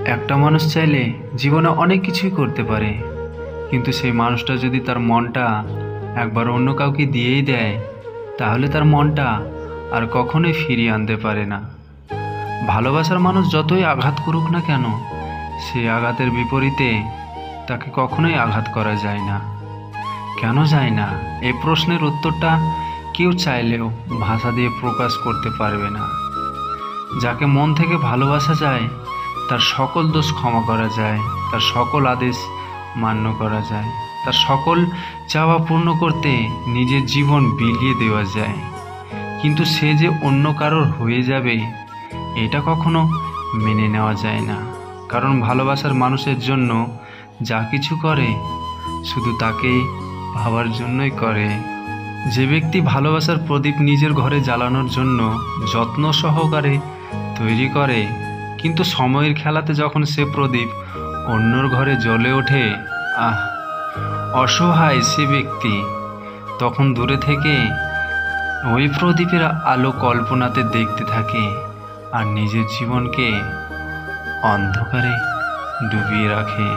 একটা মানুষ চাইলে জীবনে অনেক কিছুই করতে পারে, কিন্তু সেই মানুষটা যদি তার মনটা একবার অন্য কাউকে দিয়েই দেয়, তাহলে তার মনটা আর কখনোই ফিরিয়ে আনতে পারে না। ভালোবাসার মানুষ যতই আঘাত করুক না কেন, সেই আঘাতের বিপরীতে তাকে কখনোই আঘাত করা যায় না। কেন যায় না, এই প্রশ্নের উত্তরটা কেউ চাইলেও ভাষা দিয়ে প্রকাশ করতে পারবে না। যাকে মন থেকে ভালোবাসা যায়, তার সকল দোষ ক্ষমা করা যায়, তার সকল আদেশ মান্য করা যায়, তার সকল চাওয়া পূর্ণ করতে নিজের জীবন বিলিয়ে দেওয়া যায়। কিন্তু সে যে অন্য কারোর হয়ে যাবে, এটা কখনো মেনে নেওয়া যায় না। কারণ ভালোবাসার মানুষের জন্য যা কিছু করে শুধু তাকেই ভাবার জন্যই করে। যে ব্যক্তি ভালোবাসার প্রদীপ নিজের ঘরে জ্বালানোর জন্য যত্ন সহকারে তৈরি করে, কিন্তু সময়ের খেলাতে যখন সে প্রদীপ অন্যর ঘরে জ্বলে ওঠে, অসহায় সে ব্যক্তি তখন দূরে থেকে ওই প্রদীপের আলো কল্পনাতে দেখতে থাকে আর নিজের জীবনকে অন্ধকারে ডুবিয়ে রাখে।